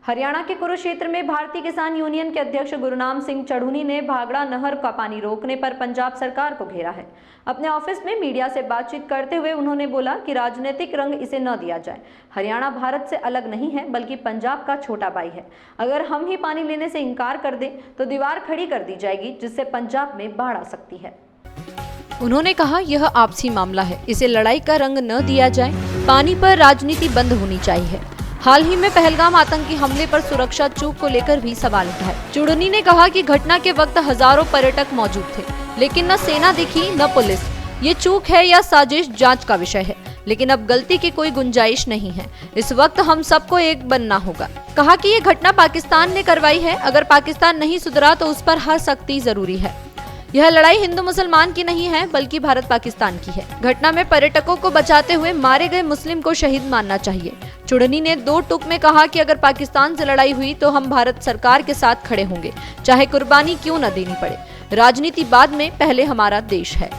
हरियाणा के कुरुक्षेत्र में भारतीय किसान यूनियन के अध्यक्ष गुरनाम सिंह चढ़ूनी ने भाखड़ा नहर का पानी रोकने पर पंजाब सरकार को घेरा है। अपने ऑफिस में मीडिया से बातचीत करते हुए उन्होंने बोला कि राजनीतिक रंग इसे न दिया जाए। हरियाणा भारत से अलग नहीं है बल्कि पंजाब का छोटा भाई है। अगर हम ही पानी लेने से इनकार कर दें तो दीवार खड़ी कर दी जाएगी, जिससे पंजाब में बाढ़ आ सकती है। उन्होंने कहा, यह आपसी मामला है, इसे लड़ाई का रंग न दिया जाए। पानी पर राजनीति बंद होनी चाहिए। हाल ही में पहलगाम आतंकी हमले पर सुरक्षा चूक को लेकर भी सवाल उठाए। चुड़नी ने कहा कि घटना के वक्त हजारों पर्यटक मौजूद थे, लेकिन न सेना दिखी न पुलिस। ये चूक है या साजिश, जांच का विषय है, लेकिन अब गलती की कोई गुंजाइश नहीं है। इस वक्त हम सबको एक बनना होगा। कहा कि ये घटना पाकिस्तान ने करवाई है, अगर पाकिस्तान नहीं सुधरा तो उस पर हर सख्ती जरूरी है। यह लड़ाई हिंदू मुसलमान की नहीं है बल्कि भारत पाकिस्तान की है। घटना में पर्यटकों को बचाते हुए मारे गए मुस्लिम को शहीद मानना चाहिए। चुड़नी ने दो टूक में कहा कि अगर पाकिस्तान से लड़ाई हुई तो हम भारत सरकार के साथ खड़े होंगे, चाहे कुर्बानी क्यों न देनी पड़े। राजनीति बाद में, पहले हमारा देश है।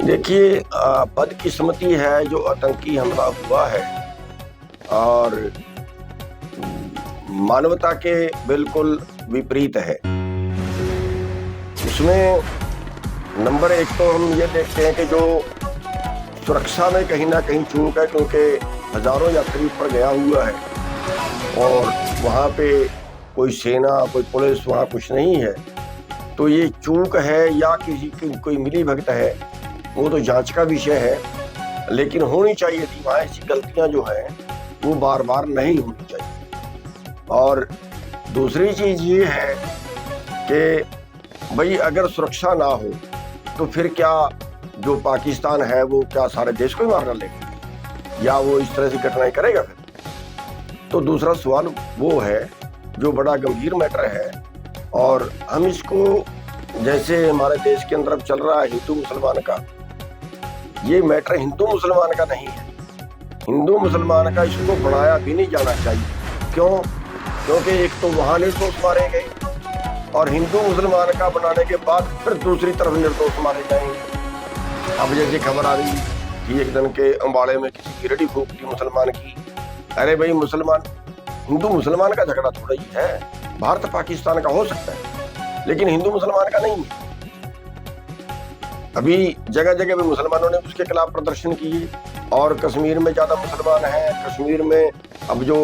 देखिए, बदकिस्मती है जो आतंकी हमला हुआ है और मानवता के बिल्कुल विपरीत है। उसमें नंबर एक तो हम ये देखते हैं कि जो सुरक्षा में कहीं ना कहीं चूक है, क्योंकि हजारों यात्री ऊपर गया हुआ है और वहाँ पे कोई सेना कोई पुलिस वहाँ कुछ नहीं है। तो ये चूक है या किसी की कोई मिली भगत है, वो तो जांच का विषय है, लेकिन होनी चाहिए थी। वहाँ ऐसी गलतियां जो हैं वो बार बार नहीं होनी चाहिए। और दूसरी चीज ये है कि भाई अगर सुरक्षा ना हो तो फिर क्या जो पाकिस्तान है वो क्या सारे देश को ही मारना लेगा या वो इस तरह से घटनाएं करेगा फिर? तो दूसरा सवाल वो है जो बड़ा गंभीर मैटर है और हम इसको, जैसे हमारे देश के अंदर अब चल रहा है हिंदू मुसलमान का, ये मैटर हिंदू मुसलमान का नहीं है। हिंदू मुसलमान का इसको बढ़ाया भी नहीं जाना चाहिए। क्यों? क्योंकि एक तो वहां निर्दोष मारे गए और हिंदू मुसलमान का बनाने के बाद फिर दूसरी तरफ निर्दोष मारे जाएंगे। अब जैसे खबर आ रही कि एक दिन के अंबाड़े में किसी की रेडी फूक दी मुसलमान की। अरे भाई, मुसलमान हिंदू मुसलमान का झगड़ा थोड़ा ही है, भारत पाकिस्तान का हो सकता है लेकिन हिंदू मुसलमान का नहीं है। अभी जगह जगह पे मुसलमानों ने उसके खिलाफ प्रदर्शन किए और कश्मीर में ज्यादा मुसलमान हैं। कश्मीर में अब जो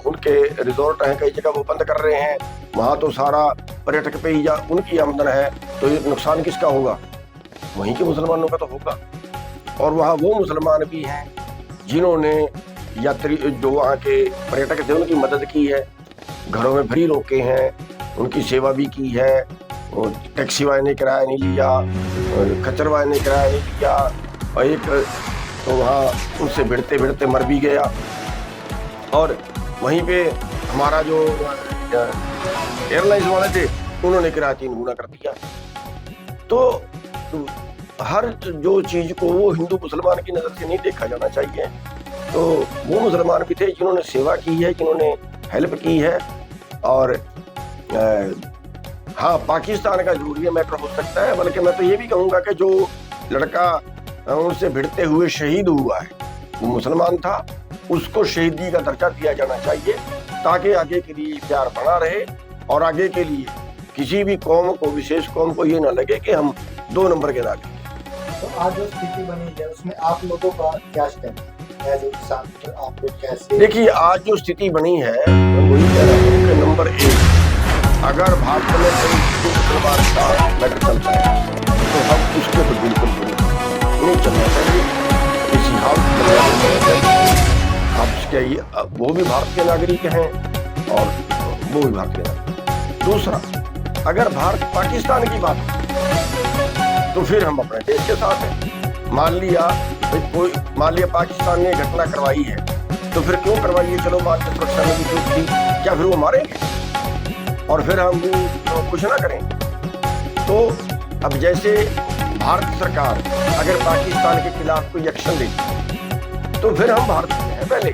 उनके रिजॉर्ट हैं कई जगह वो बंद कर रहे हैं। वहां तो सारा पर्यटक पे ही उनकी आमदन है, तो ये नुकसान किसका होगा? वहीं के मुसलमानों का तो होगा। और वहाँ वो मुसलमान भी हैं जिन्होंने यात्री जो वहाँ के पर्यटक थे उनकी मदद की है, घरों में फ्री रोके हैं, उनकी सेवा भी की है। टैक्सी वाले ने किराया नहीं लिया, खच्चर वाले ने किराया नहीं लिया और एक तो वहाँ उनसे भिड़ते भिड़ते मर भी गया। और वहीं पे हमारा जो एयरलाइंस वाले थे उन्होंने किराया 3 गुना कर दिया। तो हर जो चीज को वो हिंदू मुसलमान की नजर से नहीं देखा जाना चाहिए। तो वो मुसलमान भी थे जिन्होंने सेवा की है, जिन्होंने हेल्प की है। और हाँ, पाकिस्तान का जरूरी मैटर हो सकता है, बल्कि मैं तो ये भी कहूंगा कि जो लड़का उनसे भिड़ते हुए शहीद हुआ है वो मुसलमान था, उसको शहीदी का दर्जा दिया जाना चाहिए ताकि आगे के लिए प्यार बना रहे और आगे के लिए किसी भी कौम को, विशेष कौम को ये ना लगे कि हम 2 नंबर के नागरिक हैं। तो आज जो स्थिति बनी है उसमें आप लोगों का क्या स्टेप है? आप लोग कैसे? देखिए, आज जो स्थिति बनी है मैं वही कह रहा हूँ कि नंबर 1, अगर भारत में कोई मुसलमान का मैटर चलता है तो हम उसके तो बिल्कुल नहीं चलना चाहिए, किसी हाल आप वो भी भारत के नागरिक हैं और वो भी भारत के नागरिक। दूसरा, अगर भारत पाकिस्तान की बात हो तो फिर हम अपने देश के साथ हैं। मान लिया पाकिस्तान ने घटना करवाई है तो फिर क्यों करवाई है? चलो, मान के सुरक्षा में भी चूक थी, क्या फिर वो मारेंगे और फिर हम तो कुछ ना करें? तो अब जैसे भारत सरकार अगर पाकिस्तान के खिलाफ कोई एक्शन लेती तो फिर हम भारत में हैं पहले,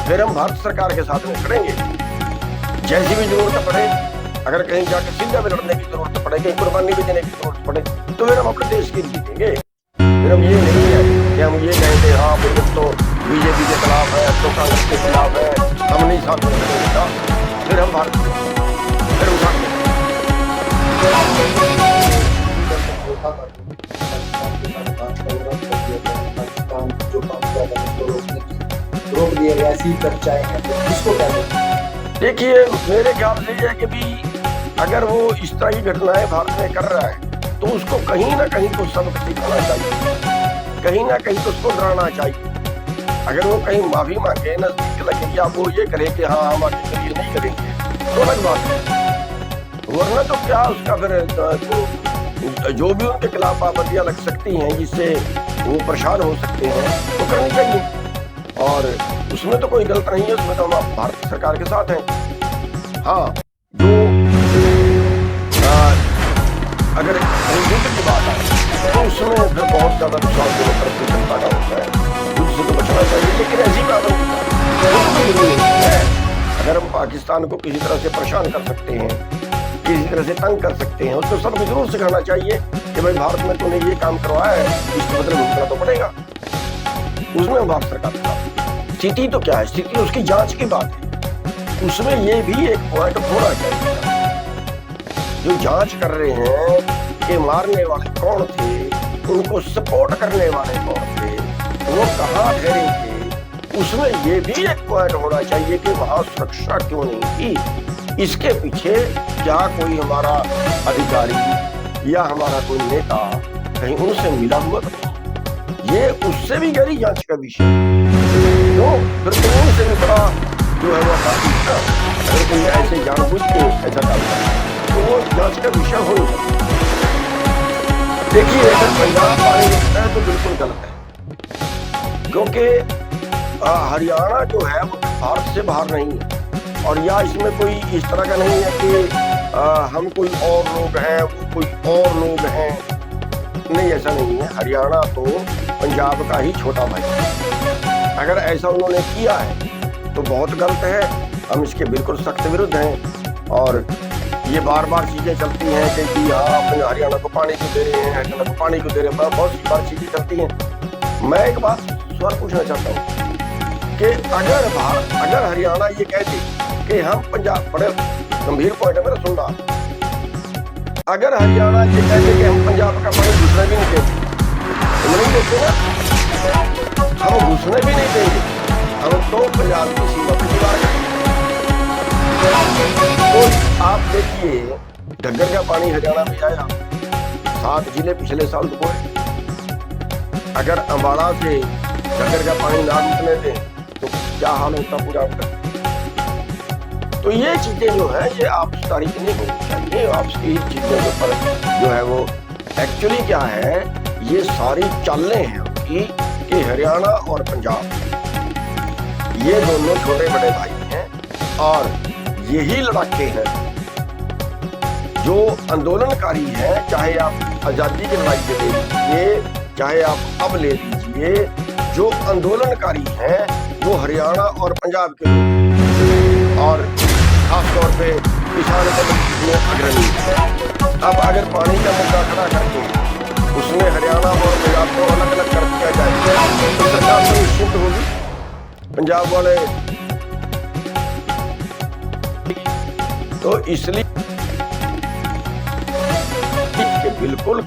फिर हम भारत सरकार के साथ में खड़ेंगे। जैसी भी जरूरत पड़े, अगर कहीं जाकर सीधा में लड़ने की जरूरत पड़े, कहीं कुर्बानी भी देने की जरूरत पड़े, तो फिर हम अपने देश के लिए देंगे। फिर हम ये नहीं है कि हम ये कहेंगे हाँ भाई अब तो बीजेपी के खिलाफ है, अब तो कांग्रेस के खिलाफ है, पानी साफ नहीं करेगा फिर हम भारत फिर उठा पाकिस्तान जो काम किया था उसको रोक दिया गया, ऐसी चर्चाएं हैं, तो इसको क्या कहते हैं? देखिए, मेरे ख्याल से ये है कि भी अगर वो इस तरह की घटनाएं भारत में कर रहा है तो उसको कहीं ना कहीं तो सबक सिखाना चाहिए, कहीं ना कहीं तो उसको डराना चाहिए। अगर वो कहीं माफी मांगे, नजदीक लगे या वो ये करे कि हाँ हम आगे चलिए नहीं करेंगे तो अलग बात है, वरना तो क्या उसका फिर जो भी उनके खिलाफ पाबंदियां लग सकती हैं जिससे वो परेशान हो सकते हैं तो करनी चाहिए, और उसमें तो कोई गलत नहीं है, उसमें तो हम भारत सरकार के साथ हैं। हाँ, जो अगर युद्ध की बात आए तो उसमें फिर बहुत ज्यादा विश्वास दोनों तरफ की जनता का होता है, युद्ध से तो बचना चाहिए, लेकिन ऐसी पाबंदी है अगर हम पाकिस्तान को किसी तरह से परेशान कर सकते हैं, किसी तरह से तंग कर सकते हैं, उसको सबको जरूर सिखाना चाहिए कि भाई भारत में तूने ये काम करवाया है, इसके बदले भुगतना तो पड़ेगा। उसमें हम भारत सरकार का स्थिति तो क्या है, स्थिति उसकी जांच की बात है, उसमें ये भी एक पॉइंट होना चाहिए। जो जांच कर रहे हैं कि मारने वाले कौन थे, उनको सपोर्ट करने वाले कौन थे, वो कहाँ ठहरे थे, उसमें ये भी एक पॉइंट होना चाहिए कि वहां सुरक्षा क्यों नहीं थी, इसके पीछे क्या कोई हमारा अधिकारी या हमारा कोई नेता कहीं उनसे मिला हुआ था, ये उससे भी गहरी जांच का विषय क्यों, फिर तो उनसे भी बड़ा जो है वो अगर कोई ऐसे जानबूझ के ऐसा काम करे तो वो जांच का विषय हो नहीं सकता। देखिए, अगर पंजाब पानी रोकता है तो बिल्कुल गलत है, क्योंकि हरियाणा जो है वो भारत से बाहर नहीं है, और या इसमें कोई इस तरह का नहीं है कि हम कोई और लोग हैं वो कोई और लोग हैं, नहीं, ऐसा नहीं है। हरियाणा तो पंजाब का ही छोटा भाई है, अगर ऐसा उन्होंने किया है तो बहुत गलत है, हम इसके बिल्कुल सख्त विरुद्ध हैं। और ये बार बार चीजें चलती हैं कि हाँ अपने हरियाणा को पानी क्यों दे रहे हैं, हरियाणा को पानी क्यों दे रहे हैं, बहुत सी बार चीजें चलती हैं। मैं एक बात सवाल पूछना चाहता हूँ कि अगर हरियाणा ये कहते कि हम पंजाब, बड़े गंभीर पॉइंट है मेरा सुनना, अगर हरियाणा ये कहते कि हम पंजाब का पानी घुसने भी नहीं देते, हम नहीं देते ना, हम घुसने भी नहीं देंगे, हम तो पंजाब की सीमा पर दीवार करेंगे। तो आप देखिए, घग्गर का पानी हरियाणा में आया, 7 जिले पिछले साल डूबे, अगर अम्बाला से घग्गर का पानी ना घुसने दें तो क्या हाल होता पंजाब का। तो ये चीजें जो है ये आपस तारीख नहीं होनी चाहिए, आपस की चीजों के ऊपर जो है वो एक्चुअली क्या है, ये सारी चालें हैं कि हरियाणा और पंजाब ये दोनों छोटे बड़े भाई हैं, और यही लड़ाके हैं जो आंदोलनकारी हैं, चाहे आप आजादी की लड़ाई से ले लीजिए, चाहे आप अब ले लीजिए, जो आंदोलनकारी हैं वो हरियाणा और पंजाब के लोग, और खासतौर पे किसान में अग्रणी। अब अगर पानी का मुद्दा खड़ा करके उसमें हरियाणा और पंजाब को अलग अलग कर दिया जाए तो सरकार तो निश्चित होगी, पंजाब वाले तो इसलिए बिल्कुल